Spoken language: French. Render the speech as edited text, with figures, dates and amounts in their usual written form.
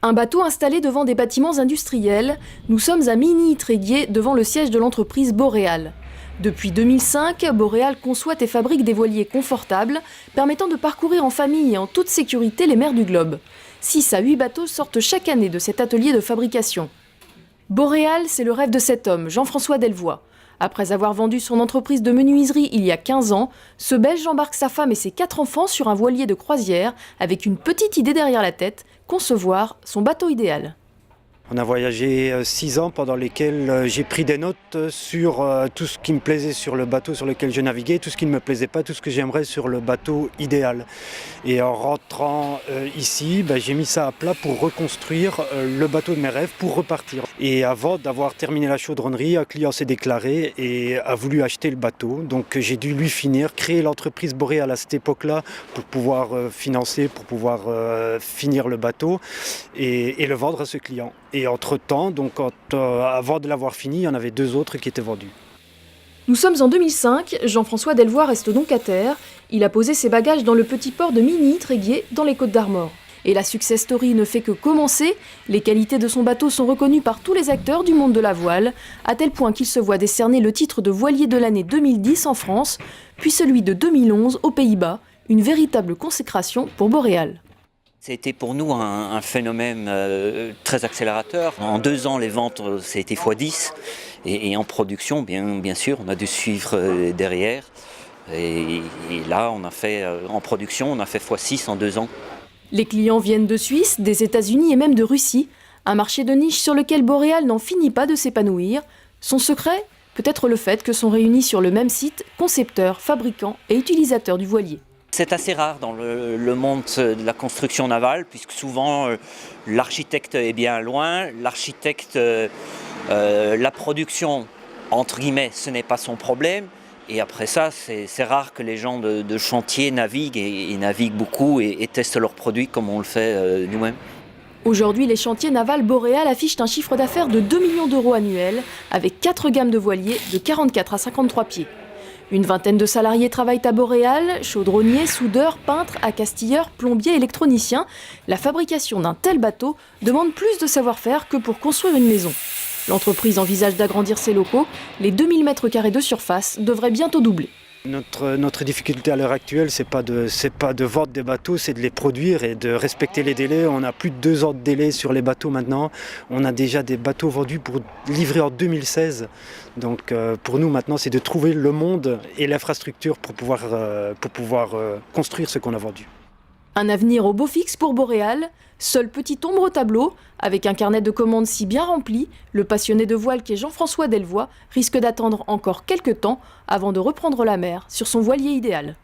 Un bateau installé devant des bâtiments industriels, nous sommes à Mini-Tréguier devant le siège de l'entreprise Boréal. Depuis 2005, Boréal conçoit et fabrique des voiliers confortables, permettant de parcourir en famille et en toute sécurité les mers du globe. 6 à 8 bateaux sortent chaque année de cet atelier de fabrication. Boréal, c'est le rêve de cet homme, Jean-François Delvoye. Après avoir vendu son entreprise de menuiserie il y a 15 ans, ce Belge embarque sa femme et ses 4 enfants sur un voilier de croisière avec une petite idée derrière la tête, concevoir son bateau idéal. On a voyagé 6 ans pendant lesquels j'ai pris des notes sur tout ce qui me plaisait sur le bateau sur lequel je naviguais, tout ce qui ne me plaisait pas, tout ce que j'aimerais sur le bateau idéal. Et en rentrant ici, j'ai mis ça à plat pour reconstruire le bateau de mes rêves, pour repartir. Et avant d'avoir terminé la chaudronnerie, un client s'est déclaré et a voulu acheter le bateau. Donc j'ai dû lui finir, créer l'entreprise Boréal à cette époque-là pour pouvoir financer, pour pouvoir finir le bateau et le vendre à ce client. Et entre-temps, avant de l'avoir fini, il y en avait 2 autres qui étaient vendus. Nous sommes en 2005, Jean-François Delvoye reste donc à terre. Il a posé ses bagages dans le petit port de Mini-Tréguier, dans les Côtes-d'Armor. Et la success story ne fait que commencer. Les qualités de son bateau sont reconnues par tous les acteurs du monde de la voile, à tel point qu'il se voit décerner le titre de voilier de l'année 2010 en France, puis celui de 2011 aux Pays-Bas, une véritable consécration pour Boréal. C'était pour nous un phénomène très accélérateur. En 2 ans, les ventes, ça a été x10. Et en production, bien sûr, on a dû suivre derrière. Et là, en production, on a fait x6 en 2 ans. Les clients viennent de Suisse, des États-Unis et même de Russie. Un marché de niche sur lequel Boréal n'en finit pas de s'épanouir. Son secret ? Peut-être le fait que sont réunis sur le même site concepteurs, fabricants et utilisateurs du voilier. C'est assez rare dans le monde de la construction navale, puisque souvent l'architecte est bien loin, la production, entre guillemets, ce n'est pas son problème. Et après ça, c'est rare que les gens de chantier naviguent et naviguent beaucoup et testent leurs produits comme on le fait nous-mêmes. Aujourd'hui, les chantiers navals Boréal affichent un chiffre d'affaires de 2 millions d'euros annuels, avec 4 gammes de voiliers de 44 à 53 pieds. Une vingtaine de salariés travaillent à Boréal, chaudronniers, soudeurs, peintres, accastilleurs, plombiers, électroniciens. La fabrication d'un tel bateau demande plus de savoir-faire que pour construire une maison. L'entreprise envisage d'agrandir ses locaux. Les 2000 m² de surface devraient bientôt doubler. Notre difficulté à l'heure actuelle, c'est pas de vendre des bateaux, c'est de les produire et de respecter les délais. On a plus de 2 ans de délai sur les bateaux maintenant. On a déjà des bateaux vendus pour livrer en 2016. Donc pour nous maintenant, c'est de trouver le monde et l'infrastructure pour pouvoir construire ce qu'on a vendu. Un avenir au beau fixe pour Boréal. Seule petite ombre au tableau, avec un carnet de commandes si bien rempli, le passionné de voile qu'est Jean-François Delvoye risque d'attendre encore quelques temps avant de reprendre la mer sur son voilier idéal.